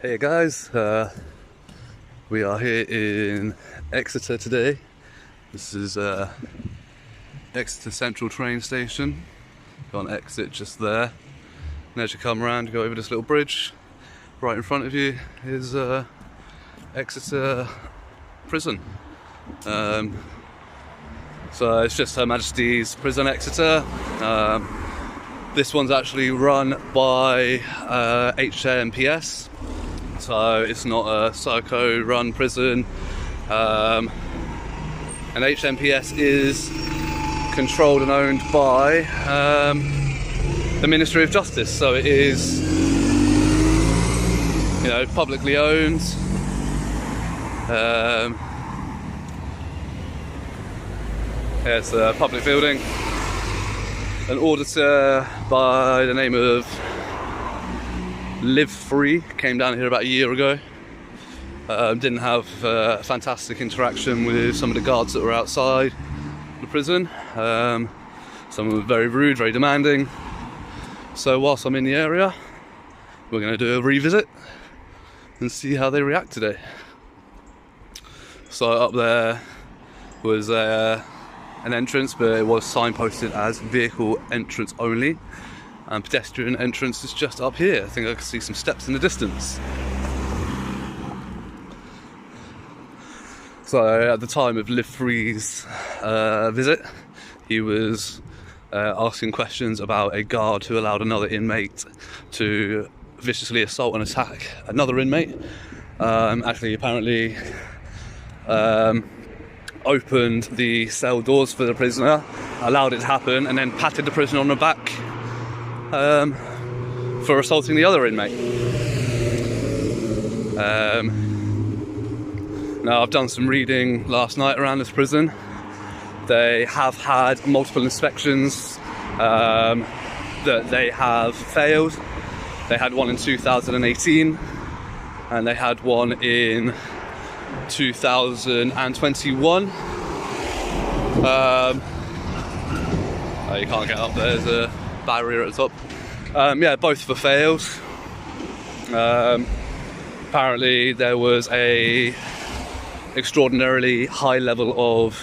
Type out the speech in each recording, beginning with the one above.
Hey guys, we are here in Exeter today. This is Exeter Central train station. Got an exit just there. And as you come around, you go over this little bridge. Right in front of you is Exeter Prison. So it's just Her Majesty's Prison Exeter. This one's actually run by HMPS. So it's not a Serco-run prison, and HMPS is controlled and owned by the Ministry of Justice. So it is, publicly owned. It's a public building. An auditor by the name of Live Free came down here about a year ago. Didn't have fantastic interaction with some of the guards that were outside the prison. Some of them were very rude, very demanding. So whilst I'm in the area, we're going to do a revisit and see how they react today. So up there was an entrance, but it was signposted as vehicle entrance only. And pedestrian entrance is just up here. I think I can see some steps in the distance. So at the time of Live Free's visit, he was asking questions about a guard who allowed another inmate to viciously assault and attack another inmate. Apparently opened the cell doors for the prisoner, allowed it to happen, and then patted the prisoner on the back for assaulting the other inmate. Now, I've done some reading last night around this prison. They have had multiple inspections that they have failed. They had one in 2018 and they had one in 2021. You can't get up there, there's a barrier at the top. Both were failed. Apparently there was a extraordinarily high level of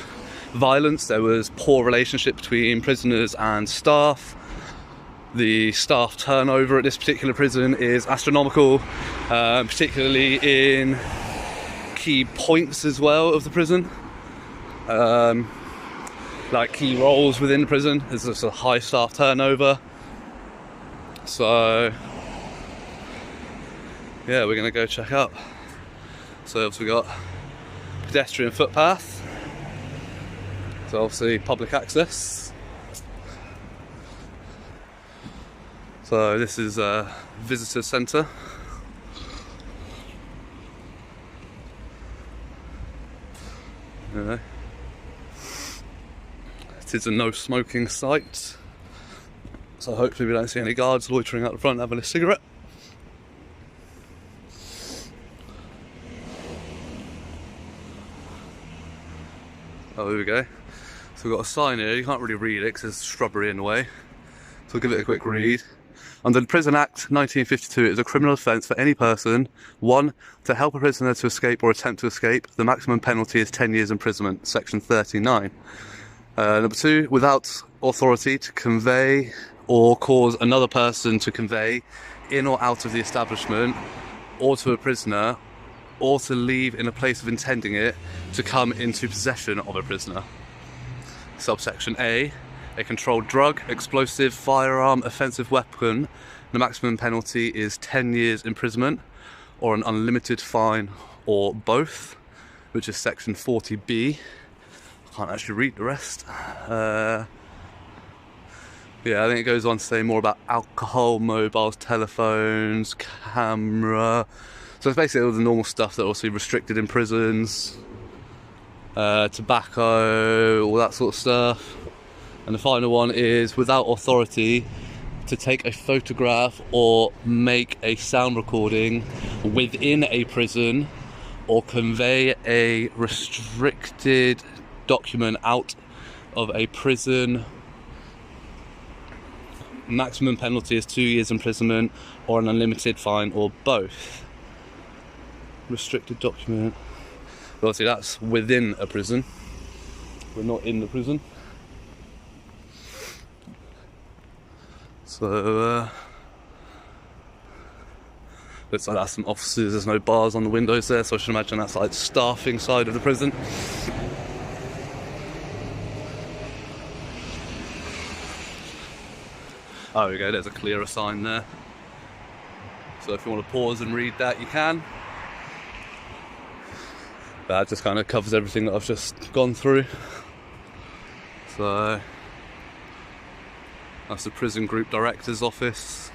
violence. There was poor relationship between prisoners and staff. The staff turnover at this particular prison is astronomical, particularly in key points as well of the prison. Like key roles within the prison, there's just a high staff turnover. So yeah, we're gonna go check out. So obviously we got pedestrian footpath, so obviously public access. So this is a visitor centre. It is a no smoking site, so hopefully we don't see any guards loitering out the front having a cigarette. Oh, here we go. So we've got a sign here. You can't really read it because there's shrubbery in the way, so we'll give it a quick read. Under the Prison Act 1952, it is a criminal offence for any person: 1. To help a prisoner to escape or attempt to escape. The maximum penalty is 10 years imprisonment, section 39. Number 2, without authority to convey or cause another person to convey in or out of the establishment, or to a prisoner, or to leave in a place of intending it, to come into possession of a prisoner. Subsection A, a controlled drug, explosive, firearm, offensive weapon. The maximum penalty is 10 years imprisonment or an unlimited fine, or both, which is section 40B. Can't actually read the rest. I think it goes on to say more about alcohol, mobiles, telephones, camera. So it's basically all the normal stuff that obviously restricted in prisons, tobacco, all that sort of stuff. And the final one is without authority to take a photograph or make a sound recording within a prison or convey a restricted document out of a prison. Maximum penalty is 2 years imprisonment or an unlimited fine, or both. restricted document. Obviously that's within a prison. We're not in the prison. So looks like that's some offices. There's no bars on the windows there, so I should imagine that's like staffing side of the prison. Oh, there we go, there's a clearer sign there. So if you want to pause and read that, you can. That just kind of covers everything that I've just gone through. So that's the prison group director's office.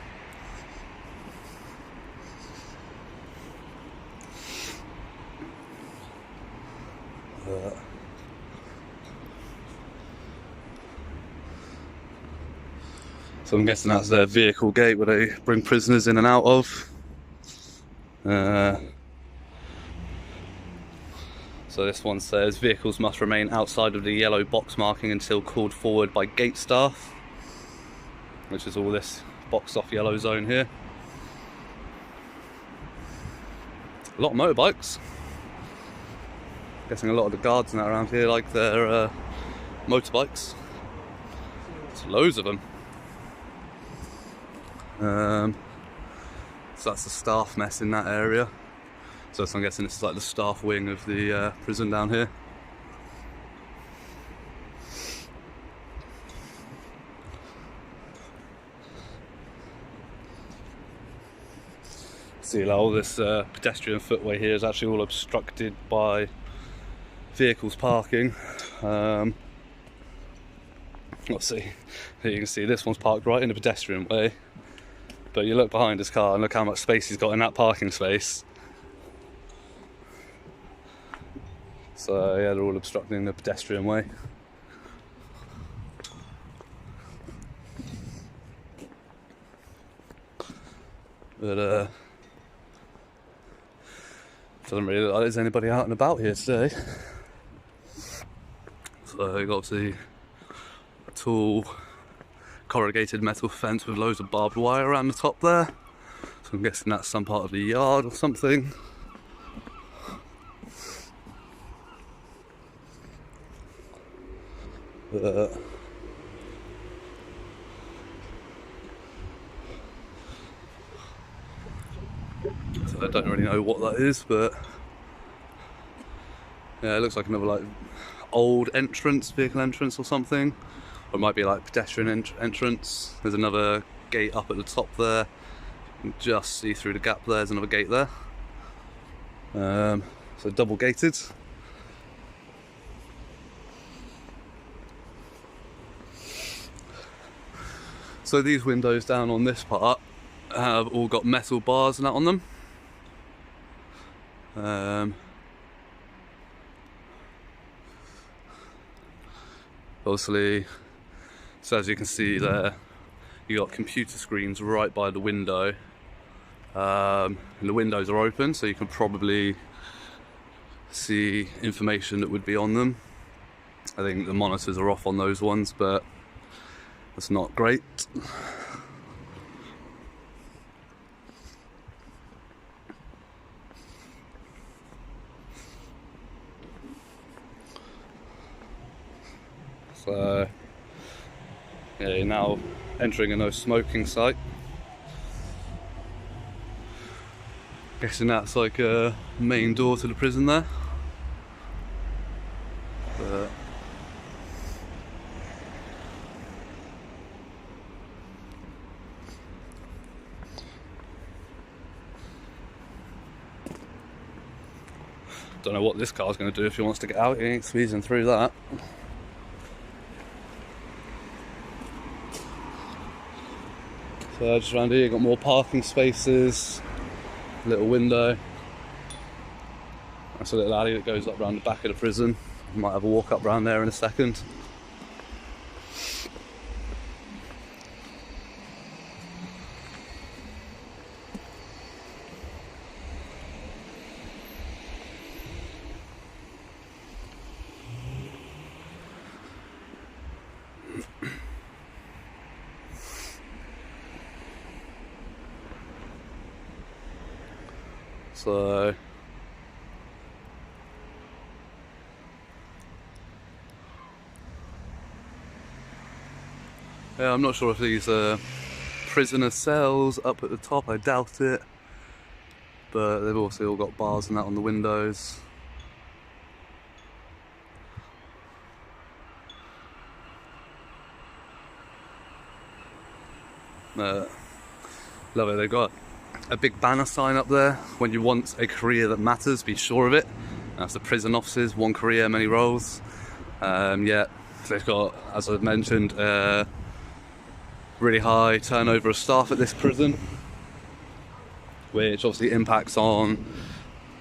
So I'm guessing that's their vehicle gate where they bring prisoners in and out of. So this one says vehicles must remain outside of the yellow box marking until called forward by gate staff, which is all this boxed off yellow zone here. A lot of motorbikes. Guessing a lot of the guards and that around here like their motorbikes. There's loads of them. So that's the staff mess in that area. So I'm guessing this is like the staff wing of the prison down here. See, like all this pedestrian footway here is actually all obstructed by vehicles parking. Let's see, here you can see this one's parked right in the pedestrian way, but you look behind his car and look how much space he's got in that parking space. So yeah, they're all obstructing the pedestrian way. But doesn't really look like there's anybody out and about here today. So you've got obviously a tall corrugated metal fence with loads of barbed wire around the top there. So I'm guessing that's some part of the yard or something. So I don't really know what that is, but yeah, it looks like another like old entrance, vehicle entrance or something. Or it might be like pedestrian entrance. There's another gate up at the top there. You can just see through the gap there, there's another gate there. So double gated. So these windows down on this part have all got metal bars and that on them. Obviously, so as you can see there, you got computer screens right by the window, and the windows are open, so you can probably see information that would be on them. I think the monitors are off on those ones, but that's not great. So yeah, you're now entering a no smoking site. Guessing that's like a main door to the prison there. But don't know what this car's going to do if he wants to get out. He ain't squeezing through that. So just around here you've got more parking spaces, little window. That's a little alley that goes up around the back of the prison. You might have a walk up around there in a second. So Yeah, I'm not sure if these are prisoner cells up at the top, I doubt it. But they've also all got bars and that on the windows. Love it, they've got a big banner sign up there. When you want a career that matters, be sure of it. That's the prison officers, one career, many roles. Yeah, they've got, as I've mentioned, really high turnover of staff at this prison, which obviously impacts on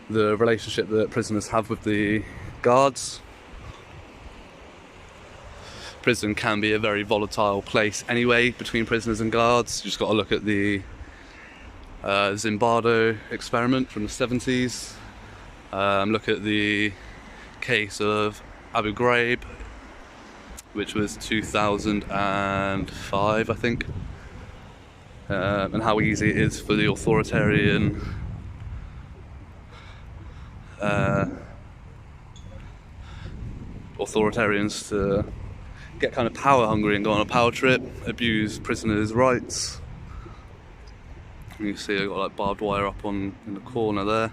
the relationship that prisoners have with the guards. Prison can be a very volatile place anyway between prisoners and guards. You just got to look at the Zimbardo experiment from the 70s. Look at the case of Abu Ghraib, which was 2005, I think, and how easy it is for the authoritarians to get kind of power hungry and go on a power trip, abuse prisoners' rights. You see I've got like barbed wire up in the corner there.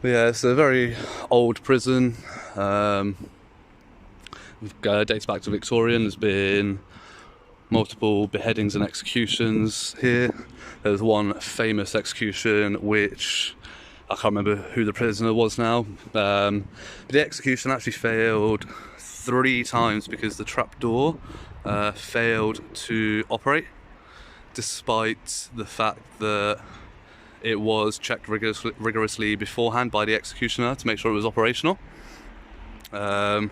But yeah, it's a very old prison. Dates back to Victorian. There's been multiple beheadings and executions here. There's one famous execution which I can't remember who the prisoner was now. But the execution actually failed 3 times because the trapdoor failed to operate, despite the fact that it was checked rigorously beforehand by the executioner to make sure it was operational. I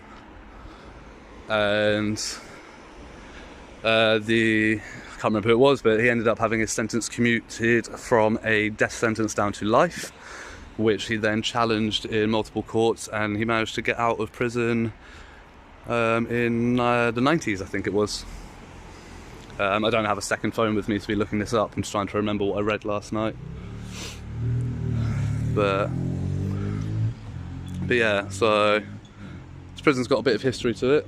can't remember who it was, but he ended up having his sentence commuted from a death sentence down to life, which he then challenged in multiple courts, and he managed to get out of prison in the 90s, I think it was. I don't have a second phone with me to be looking this up. I'm just trying to remember what I read last night. But yeah, so this prison's got a bit of history to it.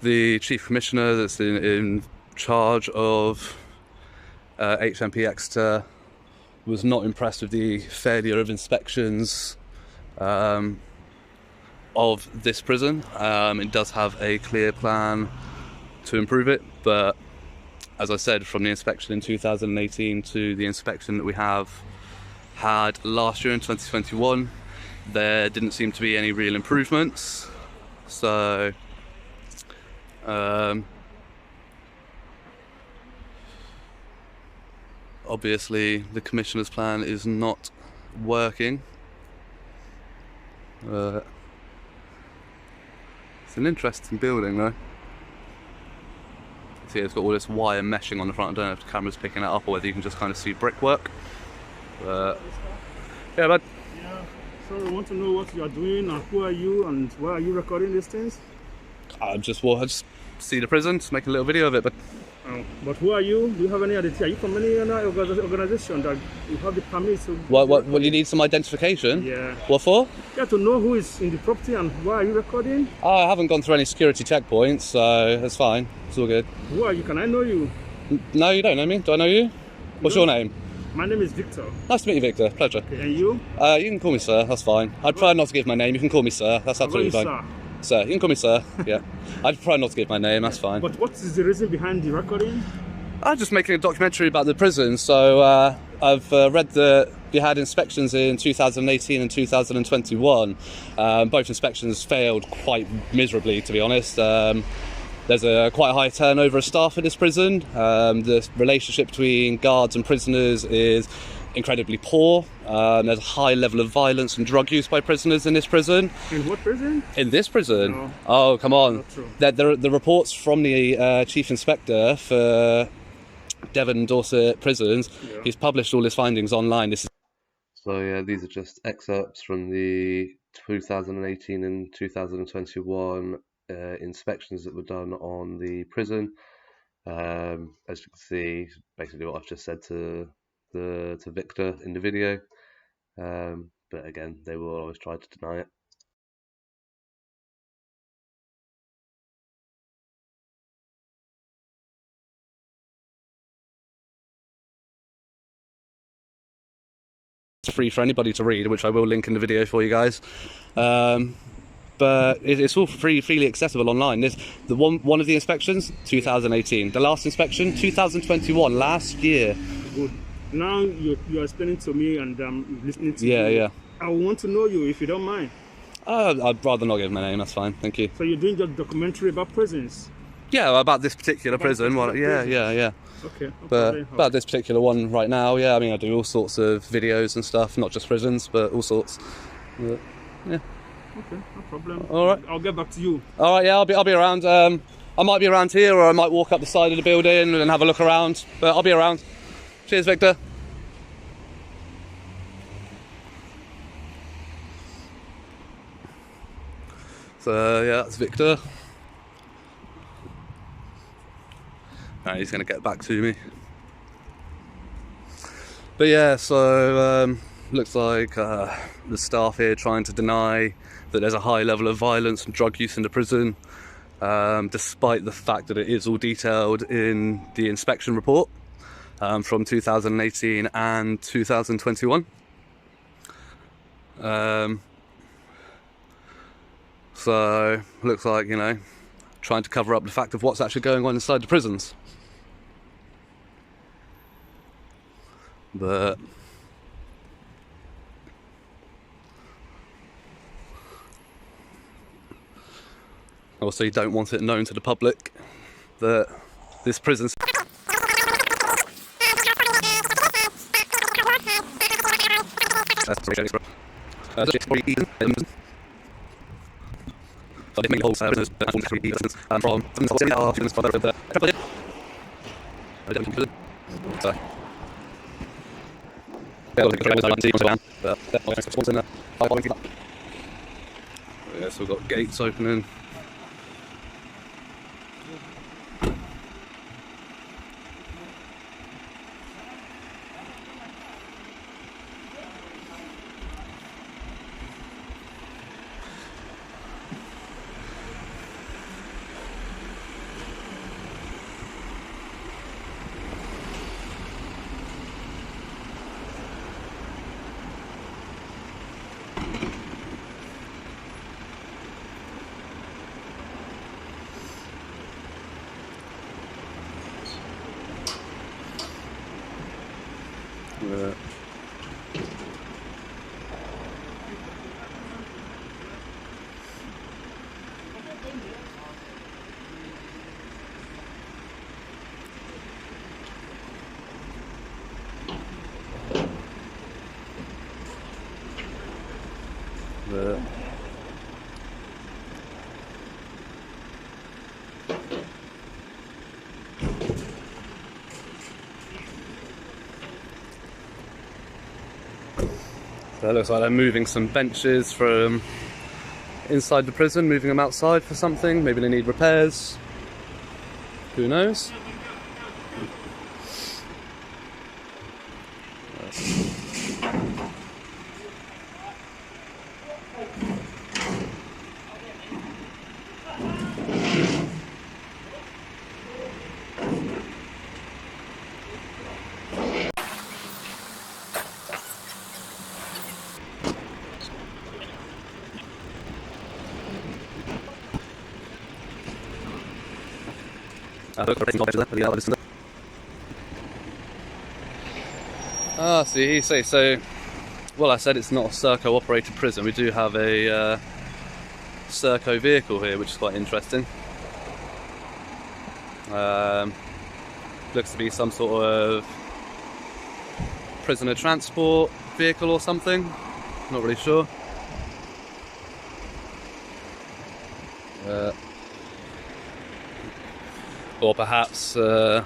The chief commissioner that's in charge of HMP Exeter was not impressed with the failure of inspections of this prison. It does have a clear plan to improve it, but as I said, from the inspection in 2018 to the inspection that we have had last year in 2021, there didn't seem to be any real improvements. So obviously the commissioner's plan is not working. It's an interesting building though. See, it's got all this wire meshing on the front. I don't know if the camera's picking it up or whether you can just kind of see brickwork. But yeah, but yeah. So I want to know what you are doing and who are you and why are you recording these things? I just see the prison, just make a little video of it. But who are you? Do you have any identity? Are you from any other organization that you have the permit to? What you need some identification? Yeah. What for? Yeah, to know who is in the property and why are you recording? Oh, I haven't gone through any security checkpoints, so that's fine. It's all good. Who are you? Can I know you? No, you don't know me. Do I know you? What's your name? My name is Victor. Nice to meet you, Victor. Pleasure. Okay, and you? You can call me sir. That's fine. I'd prefer not to give my name. You can call me sir. That's absolutely fine. Sir. Sir, you can call me sir. Yeah. I'd prefer not to give my name. That's fine. But what is the reason behind the recording? I'm just making a documentary about the prison. So I've read that you had inspections in 2018 and 2021. Both inspections failed quite miserably, to be honest. There's a quite high turnover of staff at this prison. The relationship between guards and prisoners is incredibly poor. There's a high level of violence and drug use by prisoners in this prison. In what prison? In this prison? No. Oh, come on. Not true. The reports from the chief inspector for Devon and Dorset prisons, yeah. He's published all his findings online. So yeah, these are just excerpts from the 2018 and 2021 inspections that were done on the prison. As you can see, basically what I've just said to to Victor in the video, but again, they will always try to deny it. It's free for anybody to read, which I will link in the video for you guys. But it's all freely accessible online. There's one of the inspections, 2018. The last inspection, 2021, last year. Good. Now you are explaining to me, and I'm listening to you. Yeah. I want to know you, if you don't mind. I'd rather not give my name. That's fine. Thank you. So you're doing just documentary about prisons? Yeah, about this particular prison. Well, yeah. Okay. But about this particular one right now, yeah. I mean, I do all sorts of videos and stuff, not just prisons, but all sorts. But, yeah. Okay, no problem. All right. I'll get back to you. All right, yeah, I'll be around. I might be around here, or I might walk up the side of the building and have a look around. But I'll be around. Cheers, Victor. So yeah, that's Victor. Now he's going to get back to me. But yeah, so looks like the staff here trying to deny that there's a high level of violence and drug use in the prison, despite the fact that it is all detailed in the inspection report from 2018 and 2021. So looks like, you know, trying to cover up the fact of what's actually going on inside the prisons. But also, you don't want it known to the public that this prison. Yeah, so we've got gates opening. Yeah. So it looks like they're moving some benches from inside the prison, moving them outside for something. Maybe they need repairs. Who knows? See, so. Well, I said it's not a Serco operated prison. We do have a Serco vehicle here, which is quite interesting. Looks to be some sort of prisoner transport vehicle or something. Not really sure. Or perhaps a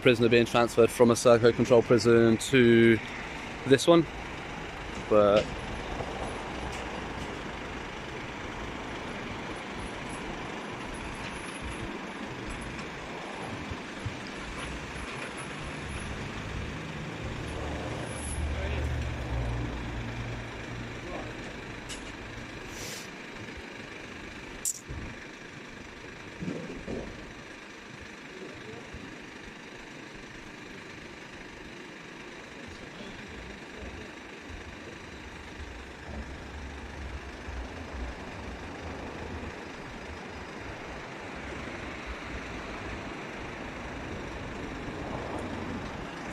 prisoner being transferred from a Serco control prison to this one, but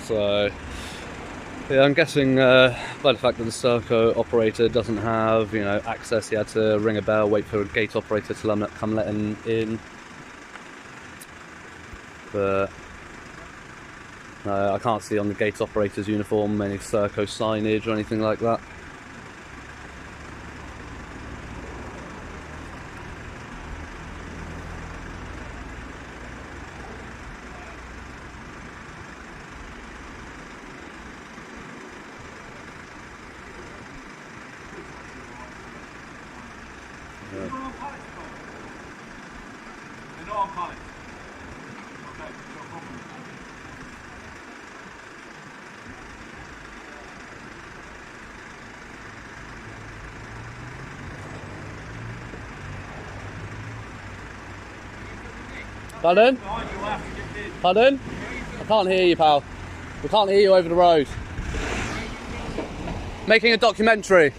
So yeah, I'm guessing by the fact that the Serco operator doesn't have, you know, access, he had to ring a bell, wait for a gate operator to come let him in. But I can't see on the gate operator's uniform any Serco signage or anything like that. They're not on pallet. Okay, no problem. Pardon? Pardon? I can't hear you, pal. We can't hear you over the road. Making a documentary.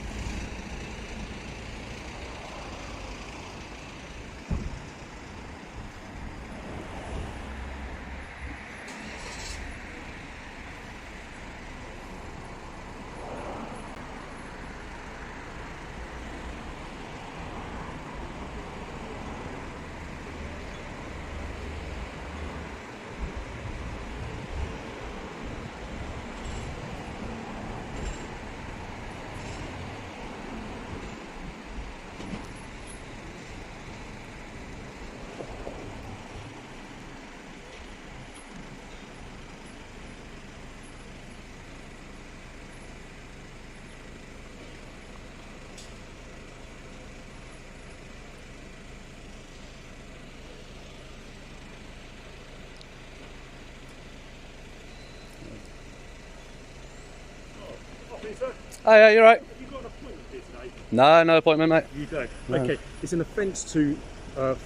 Oh yeah, you're right. Have you got an appointment here today? No appointment, mate. You don't? No. Okay, it's an offence to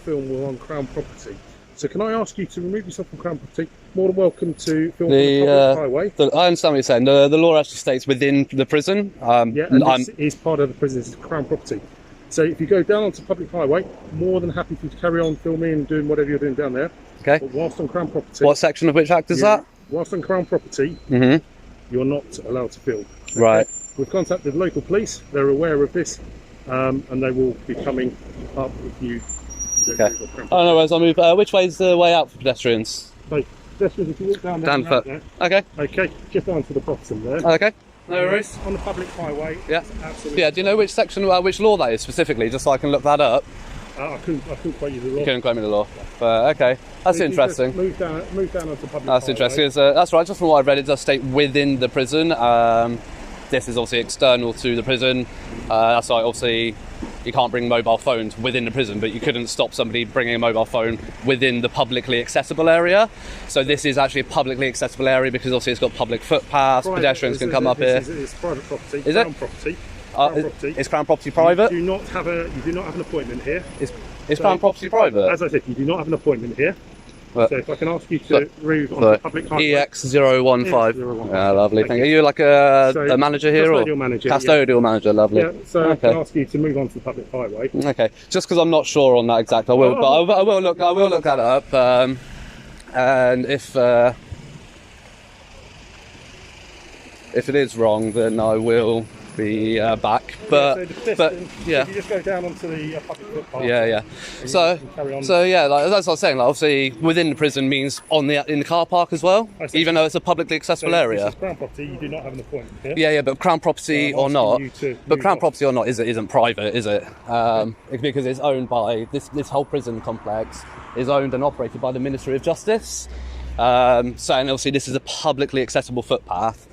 film while on Crown property. So can I ask you to remove yourself from Crown property? More than welcome to film on the public highway. I understand what you're saying. The law actually states within the prison. Yeah, and this is part of the prison, it's Crown property. So if you go down onto public highway, more than happy for you to carry on filming and doing whatever you're doing down there. Okay. But whilst on Crown property... What section of which act is that? Whilst on Crown property, you're not allowed to film. Okay? Right. We've contacted local police, they're aware of this, and they will be coming up if you... Okay. Oh, no worries, I'll move. Which way is the way out for pedestrians? So, pedestrians, if you walk down there... Down foot. Okay. Okay, just down to the bottom there. Okay. No worries. On the public highway. Yeah. Absolutely. Yeah, do you know which section, which law that is specifically, just so I can look that up? I couldn't quote you the law. You couldn't quote me the law. But, okay. That's interesting. Move down onto public highway. That's interesting. That's right, just from what I've read, it does state within the prison. This is obviously external to the prison. That's why obviously you can't bring mobile phones within the prison, but you couldn't stop somebody bringing a mobile phone within the publicly accessible area. So this is actually a publicly accessible area because obviously it's got public footpaths, pedestrians can come up here. It's private property. Is it? Property. Is Crown Property private? You do not have an appointment here. Is Crown Property private? As I said, you do not have an appointment here. So if I can ask you to move on the public highway. EX015. Yeah, lovely. Thank you. Are you like a manager here? Custodial manager. Custodial manager, lovely. Yeah, so I can ask you to move on to the public highway. Okay, just because I'm not sure on that exact, I will look that up. And if it is wrong, then I will be back. But yeah, if you just go down onto the public footpath. Yeah. So yeah, like that's what I was saying. Like obviously, within the prison means in the car park as well, even though it's a publicly accessible area. This is Crown property. You do not have an appointment here. Yeah, but Crown property or not, isn't private, is it? Because it's owned by this whole prison complex is owned and operated by the Ministry of Justice. And obviously, this is a publicly accessible footpath.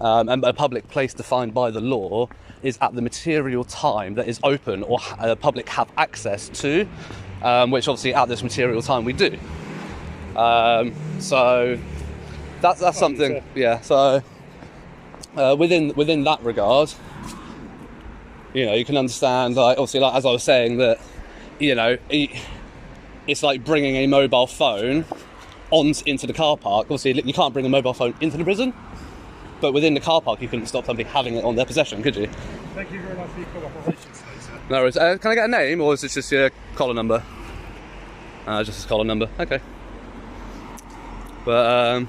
And a public place defined by the law is at the material time that is open or the public have access to, which obviously at this material time we do. So that's something. Yeah. So within that regard, you can understand. Like obviously, like as I was saying, that it's like bringing a mobile phone into the car park. Obviously, you can't bring a mobile phone into the prison. But within the car park, you couldn't stop somebody having it on their possession, could you? Thank you very much for your cooperation today, sir. No worries. Can I get a name, or is it just your collar number? Just his collar number. Okay. But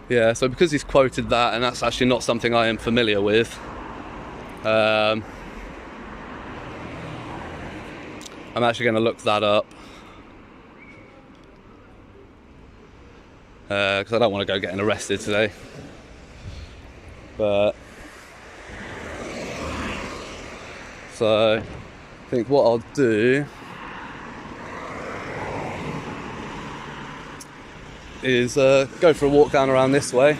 Yeah, so because he's quoted that, and that's actually not something I am familiar with, I'm actually going to look that up. Because I don't want to go getting arrested today. But so I think what I'll do is go for a walk down around this way,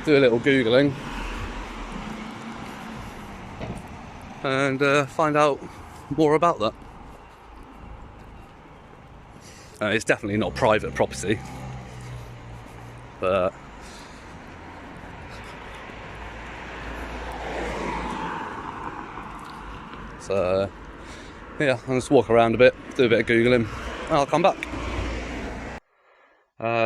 do a little Googling, and find out more about that. It's definitely not private property, but so yeah, I'll just walk around a bit, do a bit of Googling, and I'll come back.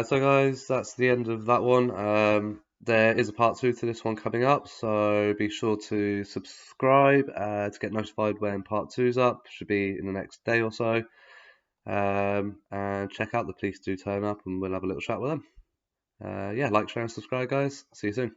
So guys, that's the end of that one. There is a part 2 to this one coming up, so be sure to subscribe to get notified when part 2's up. Should be in the next day or so. And check out the police do turn up, and we'll have a little chat with them. Yeah, like, share and subscribe guys. See you soon.